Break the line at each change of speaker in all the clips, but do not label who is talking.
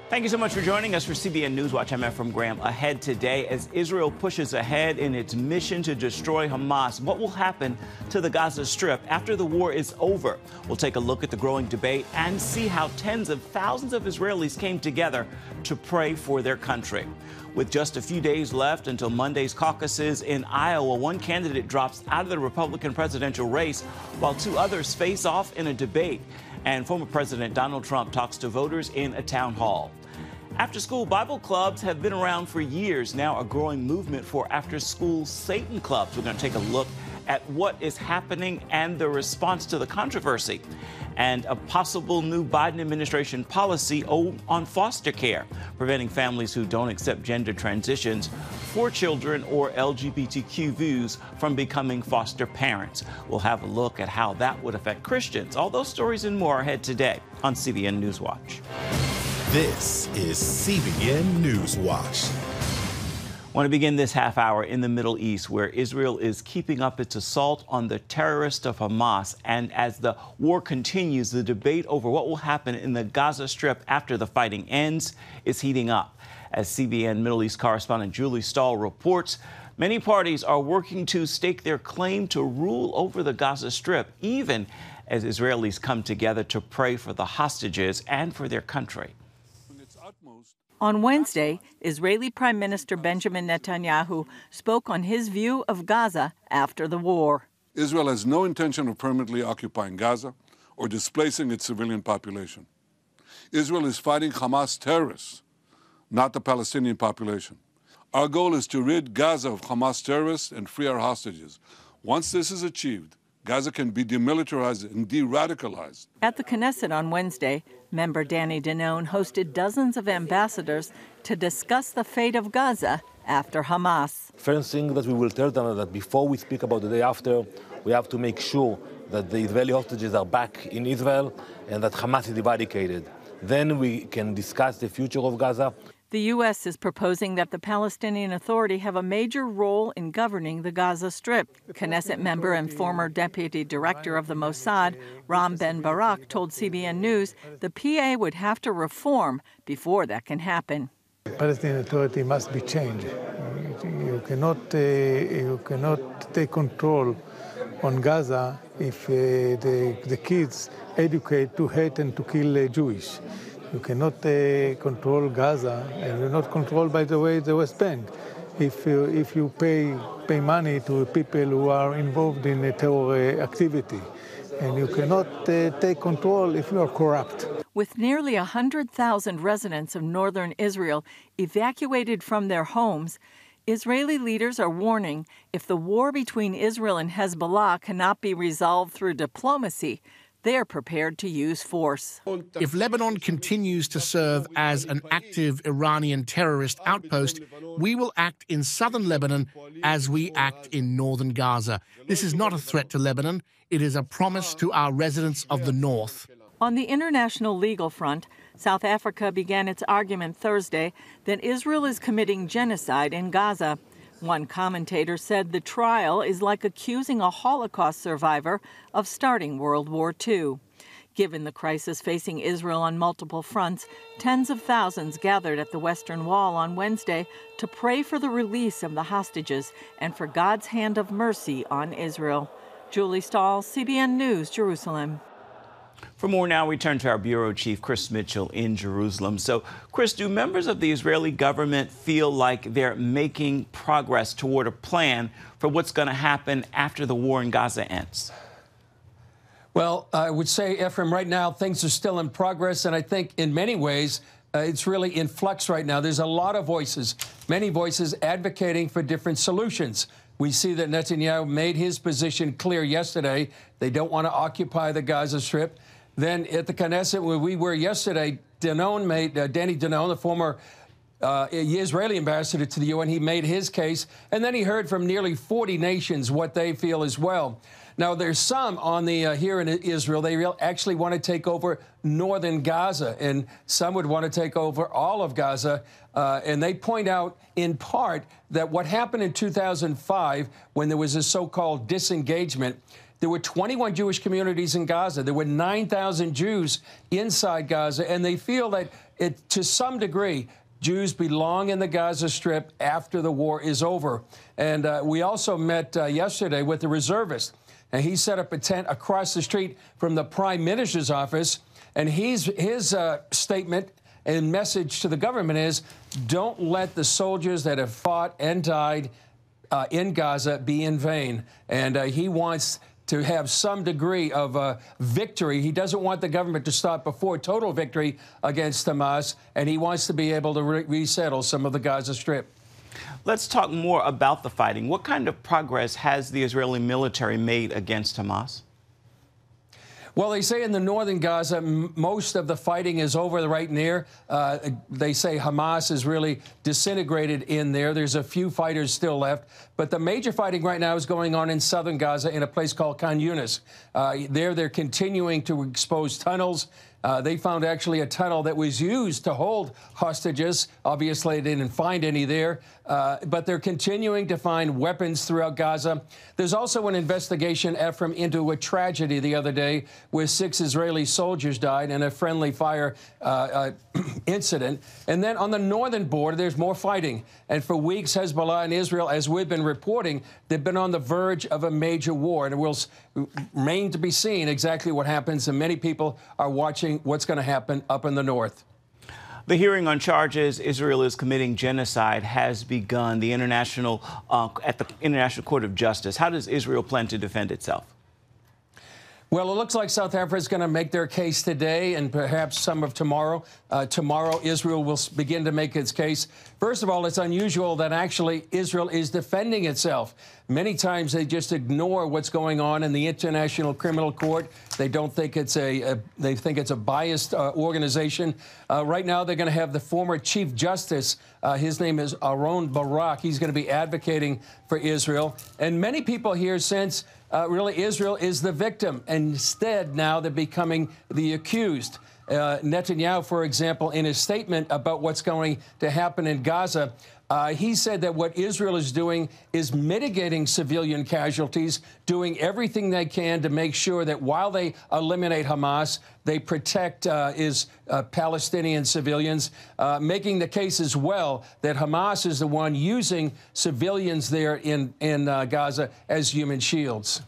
Thank you so much for joining us for CBN Newswatch. I'm Ephraim Graham. Ahead today, as Israel pushes ahead in its mission to destroy Hamas, what will happen to the Gaza Strip after the war is over? We'll take a look at the growing debate and see how tens of thousands of Israelis came together to pray for their country. With just a few days left until Monday's caucuses in Iowa, one candidate drops out of the Republican presidential race while two others face off in a debate. And former President Donald Trump talks to voters in a town hall. After-school Bible clubs have been around for years. Now a growing movement for after-school Satan clubs. We're going to take a look at what is happening and the response to the controversy, and a possible new Biden administration policy on foster care, preventing families who don't accept gender transitions for children or LGBTQ views from becoming foster parents. We'll have a look at how that would affect Christians. All those stories and more ahead today on CBN Newswatch.
This is CBN Newswatch.
I want to begin this half hour in the Middle East, where Israel is keeping up its assault on the terrorists of Hamas. And as the war continues, the debate over what will happen in the Gaza Strip after the fighting ends is heating up. As CBN Middle East correspondent Julie Stahl reports, many parties are working to stake their claim to rule over the Gaza Strip, even as Israelis come together to pray for the hostages and for their country.
On Wednesday, Israeli Prime Minister Benjamin Netanyahu spoke on his view of Gaza after the war.
Israel has no intention of permanently occupying Gaza or displacing its civilian population. Israel is fighting Hamas terrorists, not the Palestinian population. Our goal is to rid Gaza of Hamas terrorists and free our hostages. Once this is achieved, Gaza can be demilitarized and de-radicalized.
At the Knesset on Wednesday, member Danny Danone hosted dozens of ambassadors to discuss the fate of Gaza after Hamas.
First thing that we will tell them that before we speak about the day after, we have to make sure that the Israeli hostages are back in Israel and that Hamas is eradicated. Then we can discuss the future of Gaza.
The U.S. is proposing that the Palestinian Authority have a major role in governing the Gaza Strip. Knesset member and former deputy director of the Mossad, Ram Ben Barak, told CBN News the PA would have to reform before that can happen.
The Palestinian Authority must be changed. You cannot take control on Gaza if the kids educate to hate and to kill Jewish. You cannot control Gaza, and you're not controlled, by the way, the West Bank. If you pay money to people who are involved in a terror activity, and you cannot take control if you are corrupt.
With nearly 100,000 residents of northern Israel evacuated from their homes, Israeli leaders are warning if the war between Israel and Hezbollah cannot be resolved through diplomacy, they're prepared to use force.
If Lebanon continues to serve as an active Iranian terrorist outpost, we will act in southern Lebanon as we act in northern Gaza. This is not a threat to Lebanon. It is a promise to our residents of the north.
On the international legal front, South Africa began its argument Thursday that Israel is committing genocide in Gaza. One commentator said the trial is like accusing a Holocaust survivor of starting World War II. Given the crisis facing Israel on multiple fronts, tens of thousands gathered at the Western Wall on Wednesday to pray for the release of the hostages and for God's hand of mercy on Israel. Julie Stahl, CBN News, Jerusalem.
For more now, we turn to our bureau chief, Chris Mitchell, in Jerusalem. So, Chris, do members of the Israeli government feel like they're making progress toward a plan for what's going to happen after the war in Gaza ends?
Well, I would say, Ephraim, right now things are still in progress, and I think in many ways it's really in flux right now. There's a lot of voices, many voices advocating for different solutions. We see that Netanyahu made his position clear yesterday. They don't want to occupy the Gaza Strip. Then at the Knesset, where we were yesterday, Danny Danone, the former Israeli ambassador to the UN, he made his case. And then he heard from nearly 40 nations what they feel as well. Now, there's some on the here in Israel, they actually want to take over northern Gaza, and some would want to take over all of Gaza. And they point out, in part, that what happened in 2005, when there was a so-called disengagement, there were 21 Jewish communities in Gaza. There were 9,000 Jews inside Gaza, and they feel that to some degree, Jews belong in the Gaza Strip after the war is over. And we also met yesterday with the reservist. And he set up a tent across the street from the Prime Minister's office. And his statement and message to the government is, don't let the soldiers that have fought and died in Gaza be in vain. And he wants to have some degree of victory. He doesn't want the government to stop before total victory against Hamas, and he wants to be able to resettle some of the Gaza Strip.
Let's talk more about the fighting. What kind of progress has the Israeli military made against Hamas?
Well, they say in the northern Gaza, most of the fighting is over right near. They say Hamas is really disintegrated in there. There's a few fighters still left. But the major fighting right now is going on in southern Gaza in a place called Khan Yunis. They're continuing to expose tunnels. They found actually a tunnel that was used to hold hostages. Obviously, they didn't find any there, but they're continuing to find weapons throughout Gaza. There's also an investigation, Ephraim, into a tragedy the other day where 6 Israeli soldiers died in a friendly fire incident. And then on the northern border, there's more fighting. And for weeks, Hezbollah and Israel, as we've been reporting, they've been on the verge of a major war. And it will remain to be seen exactly what happens. And many people are watching what's going to happen up in the north.
The hearing on charges Israel is committing genocide has begun. The international at the International Court of Justice. How does Israel plan to defend itself?
Well, it looks like South Africa is going to make their case today and perhaps some of tomorrow. Tomorrow, Israel will begin to make its case. First of all, it's unusual that actually Israel is defending itself. Many times they just ignore what's going on in the International Criminal Court. They don't think it's they think it's a biased organization. Right now, they're going to have the former Chief Justice. His name is Aaron Barak. He's going to be advocating for Israel. And many people here sense really Israel is the victim. Instead, now they're becoming the accused. Netanyahu, for example, in his statement about what's going to happen in Gaza, he said that what Israel is doing is mitigating civilian casualties, doing everything they can to make sure that while they eliminate Hamas, they protect Palestinian civilians, making the case as well that Hamas is the one using civilians there in Gaza as human shields.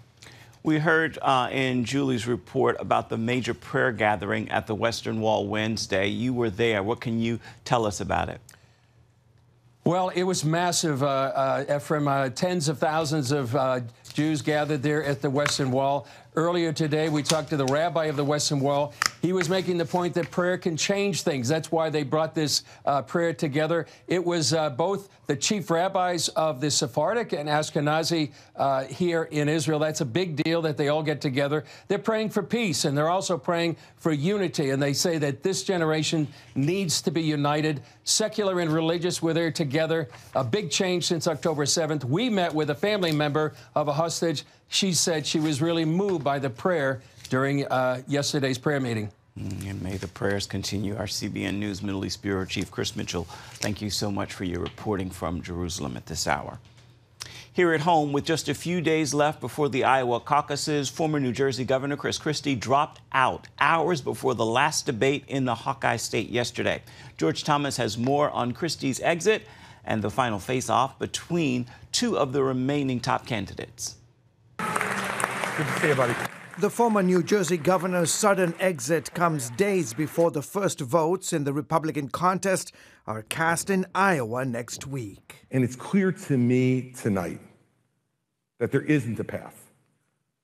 We heard in Julie's report about the major prayer gathering at the Western Wall Wednesday. You were there. What can you tell us about it?
Well, it was massive, Ephraim. Tens of thousands of Jews gathered there at the Western Wall. Earlier today, we talked to the rabbi of the Western Wall. He was making the point that prayer can change things. That's why they brought this prayer together. It was both the chief rabbis of the Sephardic and Ashkenazi here in Israel. That's a big deal that they all get together. They're praying for peace, and they're also praying for unity. And they say that this generation needs to be united. Secular and religious were there together. A big change since October 7th. We met with a family member of a hostage. She said she was really moved by the prayer during yesterday's prayer meeting.
And may the prayers continue. Our CBN News Middle East Bureau Chief Chris Mitchell, thank you so much for your reporting from Jerusalem at this hour. Here at home, with just a few days left before the Iowa caucuses, former New Jersey Governor Christie dropped out hours before the last debate in the Hawkeye State yesterday. George Thomas has more on Christie's exit and the final face-off between two of the remaining top candidates.
Good to see you, buddy.
The former New Jersey governor's sudden exit comes days before the first votes in the Republican contest are cast in Iowa next week.
And it's clear to me tonight that there isn't a path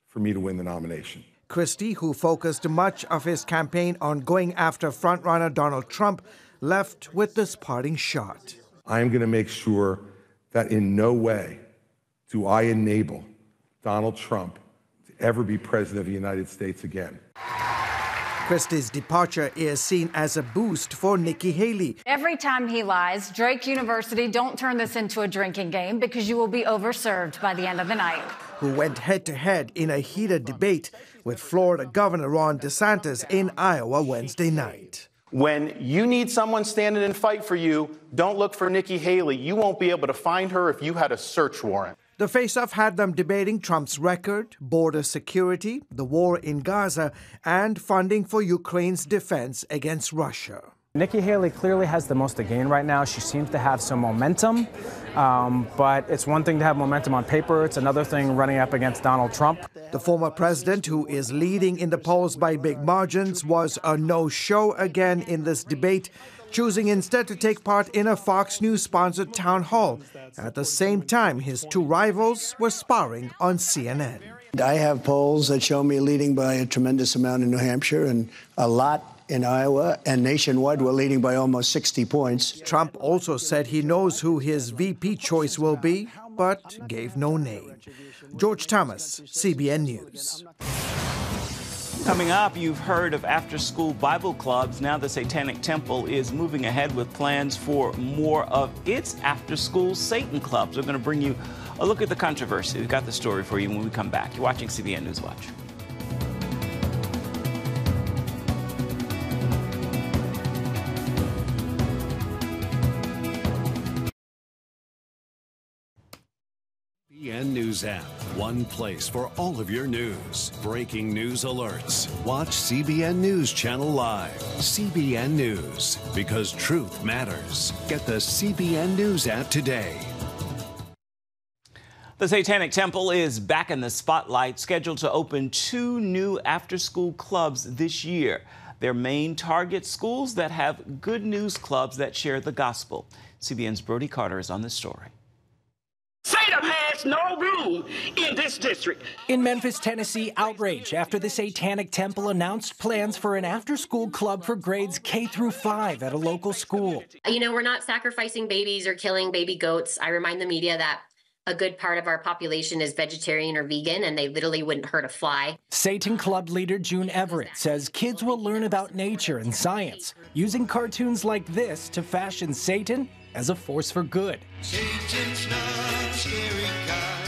for me to win the nomination.
Christie, who focused much of his campaign on going after frontrunner Donald Trump, left with this parting shot.
I am going to make sure that in no way do I enable Donald Trump to ever be president of the United States again.
Christie's departure is seen as a boost for Nikki Haley.
Every time he lies, Drake University, don't turn this into a drinking game because you will be overserved by the end of the night.
Who went head-to-head in a heated debate with Florida Governor Ron DeSantis in Iowa Wednesday night.
When you need someone standing and fight for you, don't look for Nikki Haley. You won't be able to find her if you had a search warrant.
The face-off had them debating Trump's record, border security, the war in Gaza, and funding for Ukraine's defense against Russia.
Nikki Haley clearly has the most to gain right now. She seems to have some momentum, but it's one thing to have momentum on paper. It's another thing running up against Donald Trump.
The former president, who is leading in the polls by big margins, was a no-show again in this debate, choosing instead to take part in a Fox News-sponsored town hall. At the same time, his two rivals were sparring on CNN.
I have polls that show me leading by a tremendous amount in New Hampshire and a lot in Iowa, and nationwide we're leading by almost 60 points.
Trump also said he knows who his VP choice will be, but gave no name. George Thomas, CBN News.
Coming up, you've heard of after-school Bible clubs. Now the Satanic Temple is moving ahead with plans for more of its after-school Satan clubs. We're going to bring you a look at the controversy. We've got the story for you when we come back. You're watching CBN News Watch.
CBN News app. One place for all of your news. Breaking news alerts. Watch CBN News Channel live. CBN News. Because truth matters. Get the CBN News app today.
The Satanic Temple is back in the spotlight, scheduled to open 2 new after-school clubs this year. Their main target schools that have good news clubs that share the gospel. CBN's Brody Carter is on this story.
Satan has no room in this district.
In Memphis, Tennessee, outrage after the Satanic Temple announced plans for an after-school club for grades K through 5 at a local school.
You know, we're not sacrificing babies or killing baby goats. I remind the media that a good part of our population is vegetarian or vegan, and they literally wouldn't hurt a fly.
Satan Club leader June Everett says kids will learn about nature and science, using cartoons like this to fashion Satan as a force for good.
Satan's not scary guy,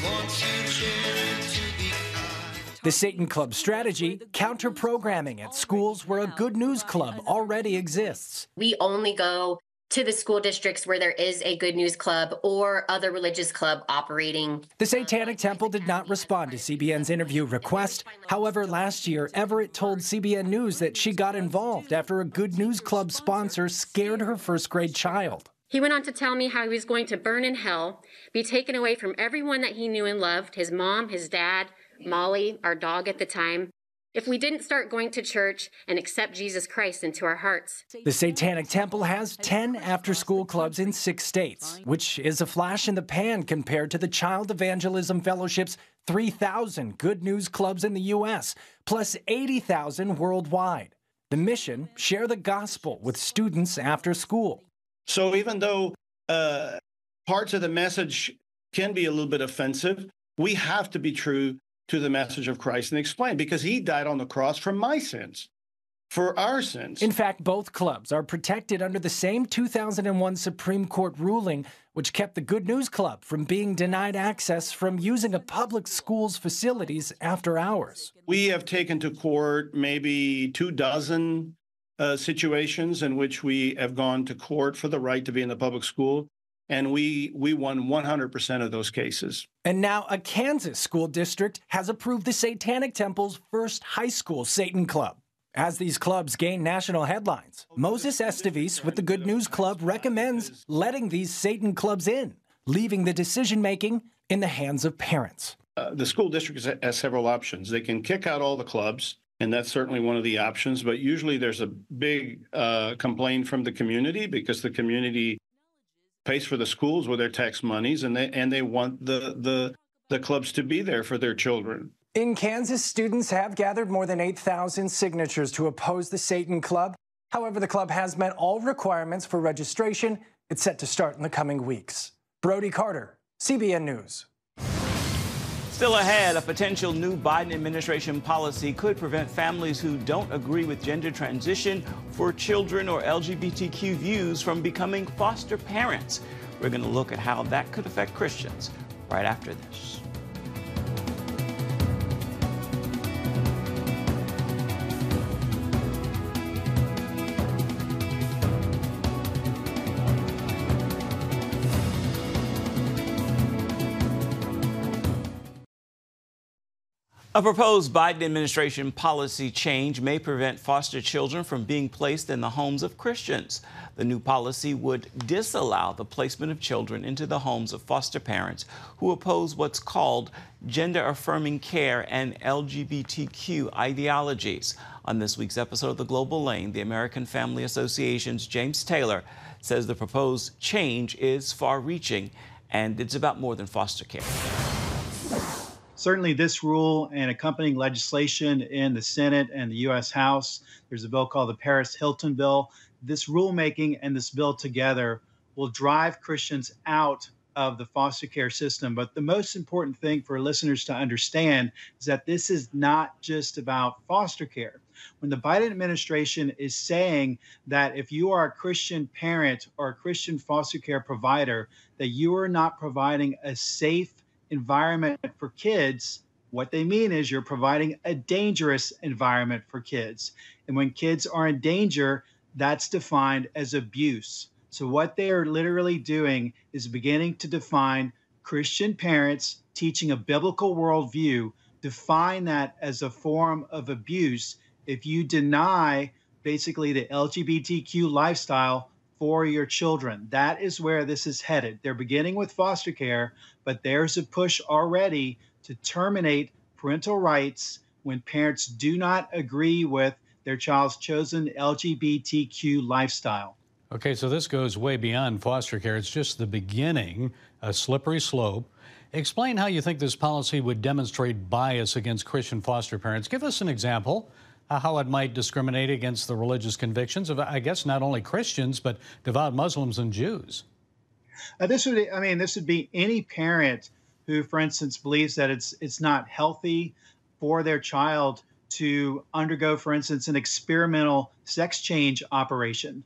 wants you to share it to be kind.
The Satan Club strategy, counter-programming at schools where a good news club already exists.
We only go to the school districts where there is a good news club or other religious club operating.
The Satanic Temple did not respond to CBN's interview request. However, last year, Everett told CBN News that she got involved after a good news club sponsor scared her first-grade child.
He went on to tell me how he was going to burn in hell, be taken away from everyone that he knew and loved, his mom, his dad, Molly, our dog at the time, if we didn't start going to church and accept Jesus Christ into our hearts.
The Satanic Temple has 10 after-school clubs in 6 states, which is a flash in the pan compared to the Child Evangelism Fellowship's 3,000 good news clubs in the U.S., plus 80,000 worldwide. The mission, share the gospel with students after school.
So even though parts of the message can be a little bit offensive, we have to be true to the message of Christ and explain, because he died on the cross for my sins, for our sins.
In fact, both clubs are protected under the same 2001 Supreme Court ruling, which kept the Good News Club from being denied access from using a public school's facilities after hours.
We have taken to court maybe 24 situations in which we have gone to court for the right to be in the public school. And we won 100% of those cases.
And now a Kansas school district has approved the Satanic Temple's first high school Satan Club. As these clubs gain national headlines, Moses Esteves with the Good News Club recommends letting these Satan clubs in, leaving the decision-making in the hands of parents.
The school district has several options. They can kick out all the clubs, and that's certainly one of the options. But usually there's a big complaint from the community, because the community pays for the schools with their tax monies, and they want the clubs to be there for their children.
In Kansas, students have gathered more than 8,000 signatures to oppose the Satan Club. However, the club has met all requirements for registration. It's set to start in the coming weeks. Brody Carter, CBN News.
Still ahead, a potential new Biden administration policy could prevent families who don't agree with gender transition for children or LGBTQ views from becoming foster parents. We're going to look at how that could affect Christians right after this. A proposed Biden administration policy change may prevent foster children from being placed in the homes of Christians. The new policy would disallow the placement of children into the homes of foster parents who oppose what's called gender-affirming care and LGBTQ ideologies. On this week's episode of The Global Lane, the American Family Association's Jameson Taylor says the proposed change is far-reaching and it's about more than foster care.
Certainly this rule and accompanying legislation in the Senate and the U.S. House, there's a bill called the Paris-Hilton bill. This rulemaking and this bill together will drive Christians out of the foster care system. But the most important thing for listeners to understand is that this is not just about foster care. When the Biden administration is saying that if you are a Christian parent or a Christian foster care provider, that you are not providing a safe environment for kids, what they mean is you're providing a dangerous environment for kids. And when kids are in danger, that's defined as abuse. So what they are literally doing is beginning to define Christian parents teaching a biblical worldview, define that as a form of abuse if you deny basically the LGBTQ lifestyle for your children. That is where this is headed. They're beginning with foster care, but there's a push already to terminate parental rights when parents do not agree with their child's chosen LGBTQ lifestyle.
Okay, so this goes way beyond foster care. It's just the beginning, a slippery slope. Explain how you think this policy would demonstrate bias against Christian foster parents. Give us an example. How it might discriminate against the religious convictions of, I guess, not only Christians, but devout Muslims and Jews.
This would be any parent who, for instance, believes that it's not healthy for their child to undergo, for instance, an experimental sex change operation.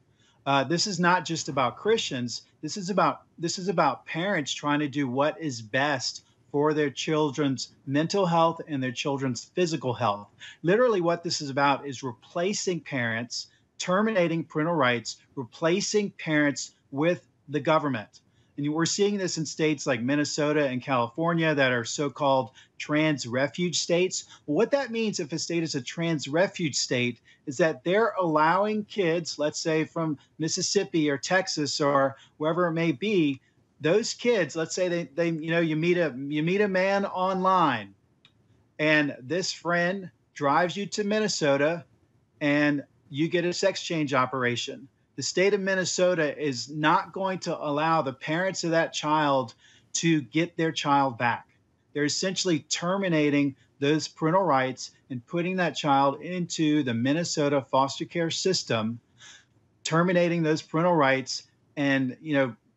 This is not just about Christians. This is about parents trying to do what is best for their children's mental health and their children's physical health. Literally what this is about is replacing parents, terminating parental rights, replacing parents with the government. And we're seeing this in states like Minnesota and California that are so-called trans refuge states. Well, what that means if a state is a trans refuge state is that they're allowing kids, let's say from Mississippi or Texas or wherever it may be, those kids, let's say you meet a man online and this friend drives you to Minnesota and you get a sex change operation. The state of Minnesota is not going to allow the parents of that child to get their child back. They're essentially terminating those parental rights and putting that child into the Minnesota foster care system, terminating those parental rights and,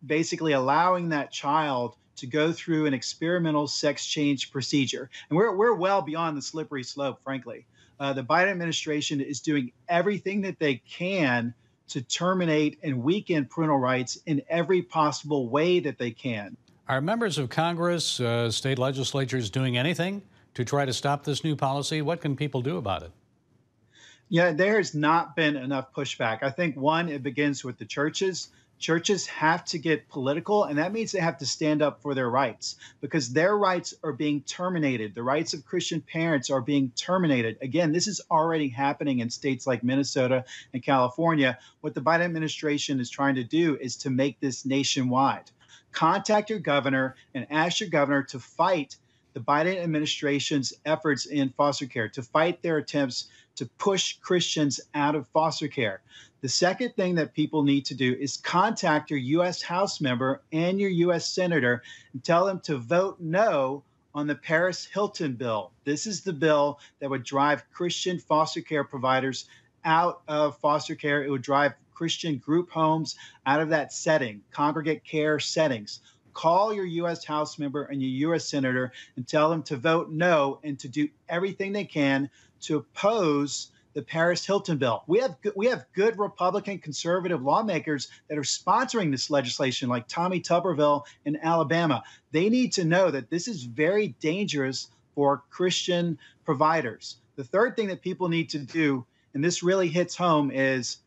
basically allowing that child to go through an experimental sex change procedure. And we're well beyond the slippery slope, frankly. The Biden administration is doing everything that they can to terminate and weaken parental rights in every possible way that they can.
Are members of Congress, state legislatures doing anything to try to stop this new policy? What can people do about it?
Yeah, there has not been enough pushback. I think, one, it begins with the churches. Churches have to get political, and that means they have to stand up for their rights because their rights are being terminated. The rights of Christian parents are being terminated. Again, this is already happening in states like Minnesota and California. What the Biden administration is trying to do is to make this nationwide. Contact your governor and ask your governor to fight the Biden administration's efforts in foster care, to fight their attempts to push Christians out of foster care. The second thing that people need to do is contact your U.S. House member and your U.S. Senator and tell them to vote no on the Paris-Hilton bill. This is the bill that would drive Christian foster care providers out of foster care. It would drive Christian group homes out of that setting, congregate care settings. Call your U.S. House member and your U.S. Senator and tell them to vote no and to do everything they can to oppose the Paris-Hilton bill. We have good Republican conservative lawmakers that are sponsoring this legislation, like Tommy Tuberville in Alabama. They need to know that this is very dangerous for Christian providers. The third thing that people need to do, and this really hits home, is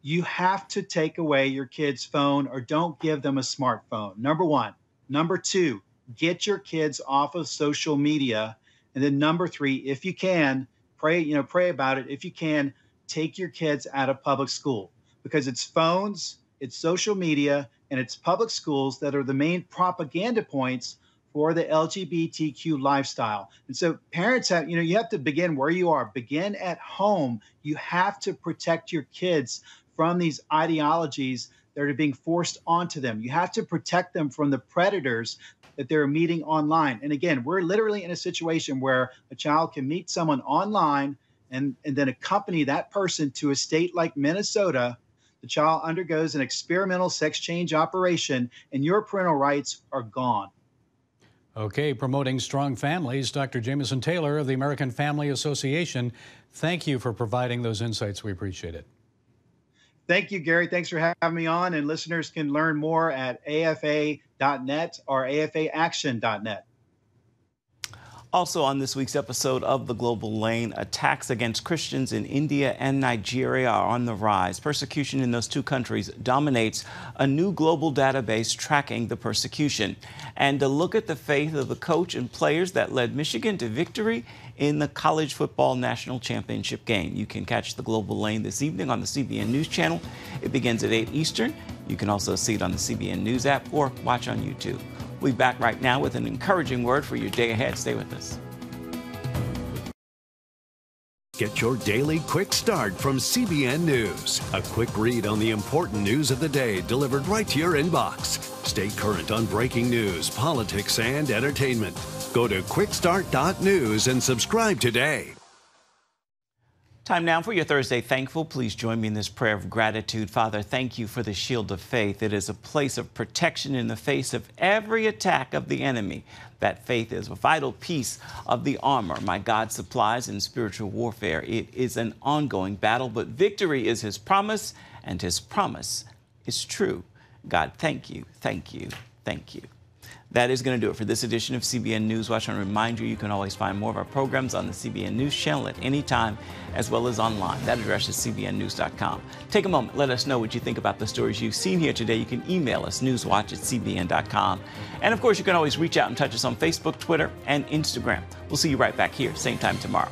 you have to take away your kid's phone or don't give them a smartphone. Number one. Number two, get your kids off of social media And then number 3, if you can, pray about it. If you can, take your kids out of public school, because it's phones, it's social media, and it's public schools that are the main propaganda points for the LGBTQ lifestyle. And so parents have, you have to begin where you are. Begin at home. You have to protect your kids from these ideologies that are being forced onto them. You have to protect them from the predators that they're meeting online. And again, we're literally in a situation where a child can meet someone online and then accompany that person to a state like Minnesota. The child undergoes an experimental sex change operation, and your parental rights are gone.
Okay, promoting strong families, Dr. Jameson Taylor of the American Family Association. Thank you for providing those insights. We appreciate it.
Thank you, Gary. Thanks for having me on. And listeners can learn more at afa.net or afaaction.net.
Also on this week's episode of The Global Lane, attacks against Christians in India and Nigeria are on the rise. Persecution in those two countries dominates a new global database tracking the persecution. And to look at the faith of the coach and players that led Michigan to victory in the college football national championship game. You can catch The Global Lane this evening on the CBN News Channel. It begins at 8 Eastern. You can also see it on the CBN News app or watch on YouTube. We'll be back right now with an encouraging word for your day ahead. Stay with us.
Get your daily quick start from CBN News. A quick read on the important news of the day delivered right to your inbox. Stay current on breaking news, politics, and entertainment. Go to quickstart.news and subscribe today.
Time now for your Thursday Thankful. Please join me in this prayer of gratitude. Father, thank you for the shield of faith. It is a place of protection in the face of every attack of the enemy. That faith is a vital piece of the armor my God supplies in spiritual warfare. It is an ongoing battle, but victory is his promise, and his promise is true. God, thank you, thank you, thank you. That is going to do it for this edition of CBN NewsWatch. I want to remind you, you can always find more of our programs on the CBN News Channel at any time, as well as online. That address is cbnnews.com. Take a moment. Let us know what you think about the stories you've seen here today. You can email us, newswatch@cbn.com. And, of course, you can always reach out and touch us on Facebook, Twitter, and Instagram. We'll see you right back here, same time tomorrow.